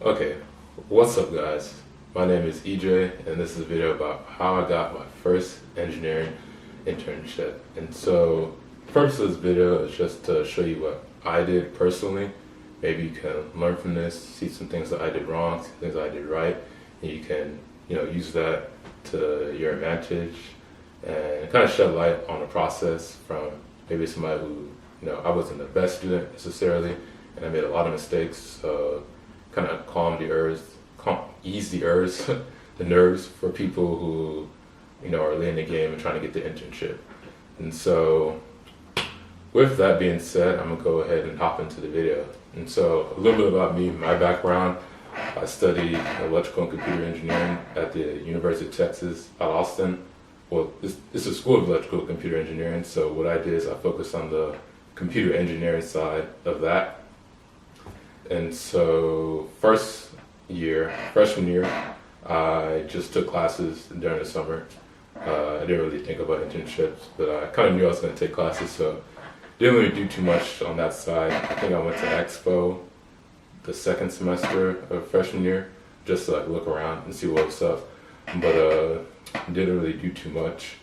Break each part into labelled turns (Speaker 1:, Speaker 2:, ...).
Speaker 1: Okay, what's up guys? My name is EJ and this is a video about how I got my first engineering internship. And so the purpose of this video is just to show you what I did personally. Maybe you can learn from this, see some things that I did wrong, some things that I did right, and you can, use that to your advantage and kind of shed light on the process from maybe somebody who, I wasn't the best student necessarily, and I made a lot of mistakes. So kind of ease the the nerves for people who, are late in the game and trying to get the internship. And so, with that being said, I'm gonna go ahead and hop into the video. And so, a little bit about me, my background. I studied electrical and computer engineering at the University of Texas at Austin. Well, it's a school of electrical and computer engineering. So what I did is I focused on the computer engineering side of that. And so freshman year, I just took classes during the summer. I didn't really think about internships, but I kind of knew I was going to take classes, so didn't really do too much on that side. I think I went to Expo the second semester of freshman year, just to like look around and see what's up, but didn't really do too much.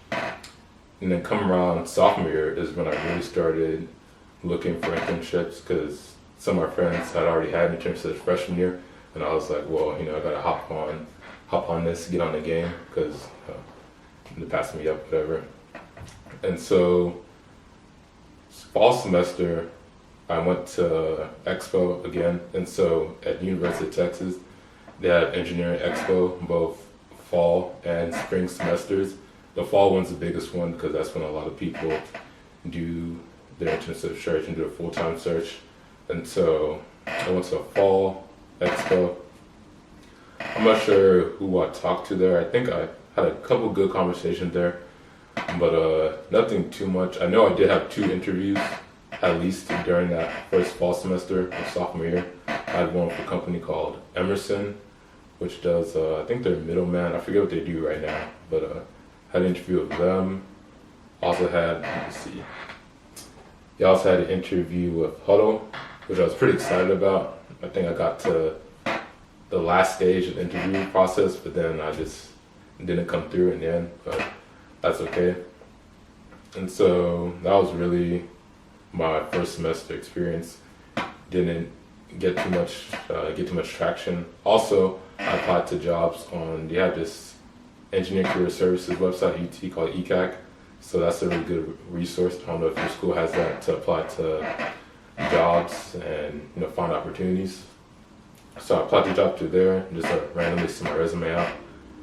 Speaker 1: And then come around sophomore year is when I really started looking for internships, because some of my friends had already had internships freshman year, and I was like, well, I gotta hop on this, get on the game, because they're passing me up, whatever. And so fall semester, I went to Expo again, and so at the University of Texas, they had engineering expo both fall and spring semesters. The fall one's the biggest one because that's when a lot of people do their internship search and do a full-time search. And so I went to a fall expo. I'm not sure who I talked to there. I think I had a couple good conversations there, but nothing too much. I know I did have 2 interviews at least during that first fall semester of sophomore year. I had one with a company called Emerson, which does, I think they're middleman. I forget what they do right now, but had an interview with them. Also had, let me see. They also had an interview with Huddle, which I was pretty excited about. I think I got to the last stage of the interview process, but then I just didn't come through in the end, but that's okay. And so that was really my first semester experience. Didn't get too much traction. Also, I applied to jobs on, they have this engineering career services website at UT called ECAC. So that's a really good resource. I don't know if your school has that, to apply to jobs and find opportunities. So I applied to job through there and just randomly sent my resume out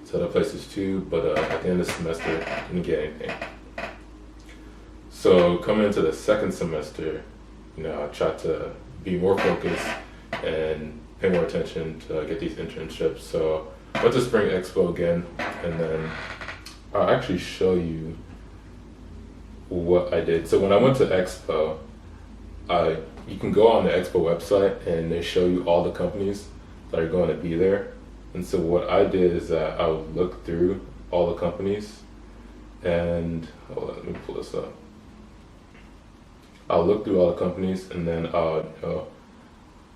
Speaker 1: to other places too. But at the end of the semester, didn't get anything. So coming into the second semester, I tried to be more focused and pay more attention to get these internships. So I went to Spring Expo again, and then I'll actually show you what I did. So when I went to Expo, you can go on the Expo website and they show you all the companies that are going to be there. And so what I did is that I would look through all the companies, and hold on, let me pull this up. I'll look through all the companies, and then I'll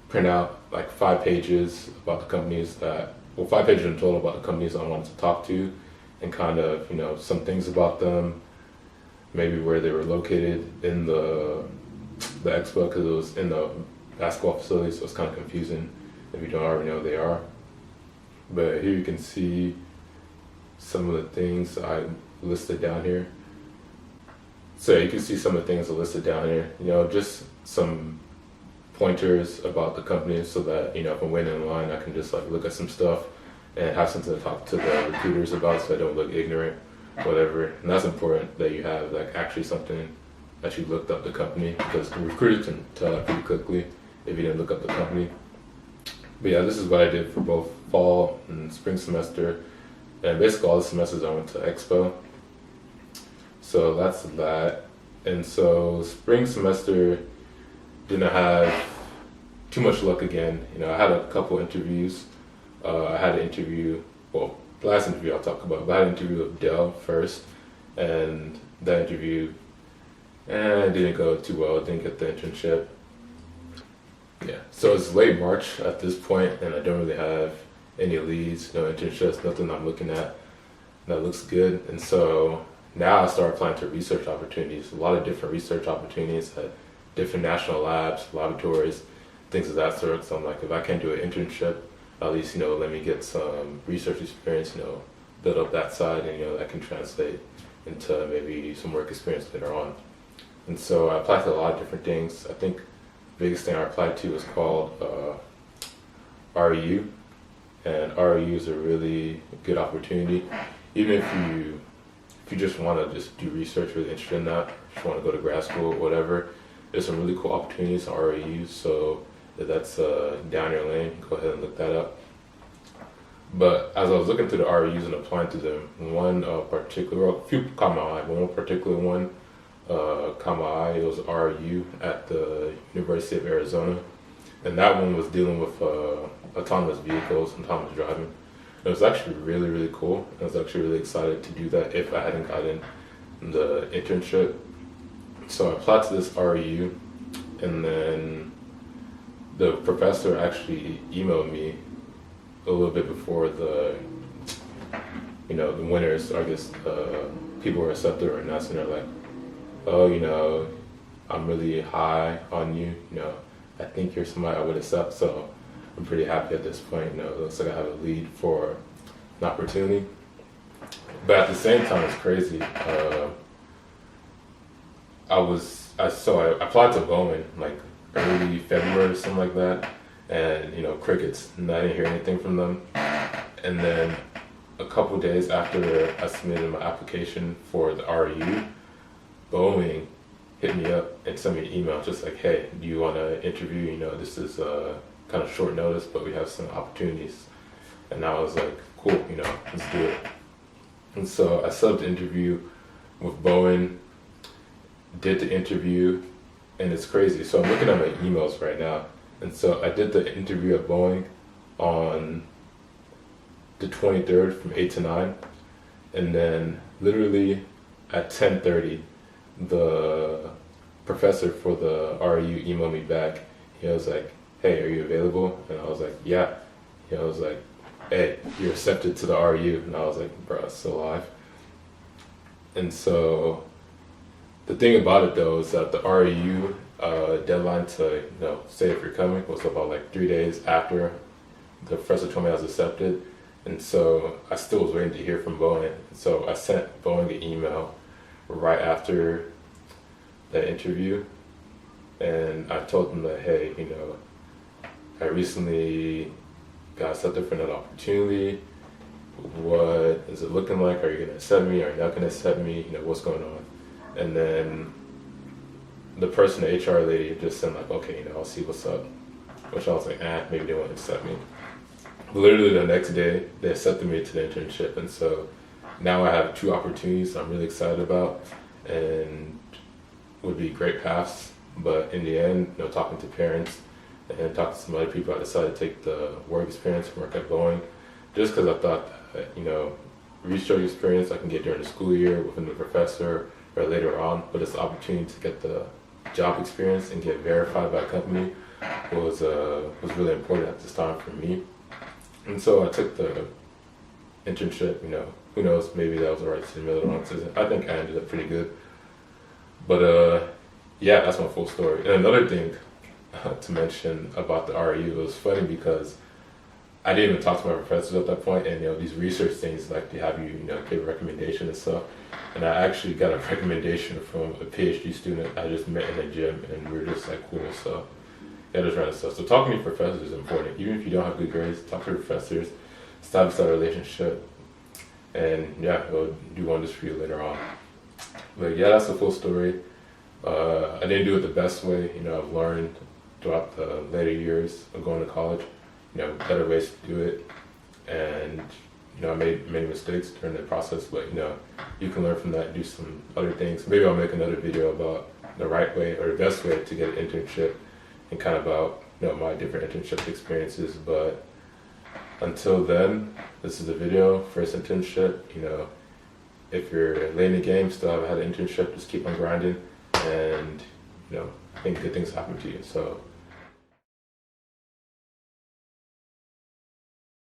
Speaker 1: print out like 5 pages about the companies 5 pages in total about the companies I wanted to talk to, and kind of, some things about them, maybe where they were located in the expo, because it was in the basketball facility, so it's kind of confusing if you don't already know who they are. But here you can see some of the things I listed down here. So you can see some of the things I listed down here, just some pointers about the companies, so that, if I'm waiting in line, I can just like look at some stuff and have something to talk to the recruiters about, so I don't look ignorant, whatever. And that's important, that you have like actually something that you looked up the company, because the recruiters can tell that pretty quickly if you didn't look up the company. But yeah, this is what I did for both fall and spring semester, and basically all the semesters I went to Expo. So that's that. And so spring semester didn't have too much luck again. I had a couple interviews. I had an interview, well, the last interview I'll talk about, but I had an interview with Dell first, and that interview didn't go too well. Didn't get the internship. Yeah, so it's late March at this point, and I don't really have any leads, no internships, nothing I'm looking at that looks good. And so now I start applying to research opportunities, a lot of different research opportunities at different national labs, laboratories, things of that sort. So I'm like, if I can't do an internship, at least, let me get some research experience, build up that side, and, that can translate into maybe some work experience later on. And so I applied to a lot of different things. I think the biggest thing I applied to was called REU, and REU is a really good opportunity. Even if you just want to just do research, really interested in that, just want to go to grad school or whatever, there's some really cool opportunities in REU. So if that's down your lane, go ahead and look that up. But as I was looking through the REUs and applying to them, a few caught my eye, but one particular one caught my eye. It was REU at the University of Arizona, and that one was dealing with autonomous vehicles, autonomous driving. It was actually really, really cool. I was actually really excited to do that if I hadn't gotten the internship. So I applied to this REU, and then the professor actually emailed me a little bit before the winners, I guess, people were accepted or announced, and they're like, oh, I'm really high on you, I think you're somebody I would accept, so I'm pretty happy at this point. It looks like I have a lead for an opportunity. But at the same time, it's crazy. I applied to Boeing like early February or something like that, and crickets. And I didn't hear anything from them. And then a couple days after I submitted my application for the REU, Boeing hit me up and sent me an email just like, hey, do you want to interview? This is kind of short notice, but we have some opportunities. And I was like, cool, let's do it. And so I set up the interview with Boeing, did the interview, and it's crazy. So I'm looking at my emails right now. And so I did the interview at Boeing on the 23rd from 8 to 9. And then literally at 10:30, the professor for the REU emailed me back. He was like, hey, are you available? And I was like, yeah. He was like, hey, you're accepted to the REU. And I was like, bro, it's still alive. And so the thing about it though is that the REU deadline to say if you're coming was about like 3 days after the professor told me I was accepted. And so I still was waiting to hear from Boeing. And so I sent Boeing an email right after that interview, and I told them that, hey, I recently got accepted for another opportunity. What is it looking like? Are you gonna accept me? Are you not gonna accept me? What's going on? And then the person, the HR lady, just said like, okay, I'll see what's up. Which I was like, maybe they won't accept me. But literally the next day, they accepted me to the internship, and so now I have 2 opportunities I'm really excited about, and would be great paths. But in the end, talking to parents and talking to some other people, I decided to take the work experience and work at Boeing, just because I thought that, research experience I can get during the school year within the professor or later on, but it's the opportunity to get the job experience and get verified by a company was really important at this time for me. And so I took the internship. Who knows, maybe that was the right decision, maybe the wrong decision. I think I ended up pretty good. But yeah, that's my full story. And another thing to mention about the REU, it was funny because I didn't even talk to my professors at that point, and these research things, like they have you give a recommendation and stuff. And I actually got a recommendation from a PhD student I just met in a gym, and we were just like, cool. So yeah, just random stuff. So talking to professors is important. Even if you don't have good grades, talk to professors, establish that relationship, and yeah, it'll do wonders for you later on. But yeah, that's the full story. I didn't do it the best way. I've learned throughout the later years of going to college, better ways to do it. And, I made many mistakes during the process, but, you can learn from that and do some other things. Maybe I'll make another video about the right way or the best way to get an internship and kind of about, my different internship experiences. But until then, this is the video, first internship. If you're late in the game, still haven't had an internship, just keep on grinding, and I think good things happen to you. So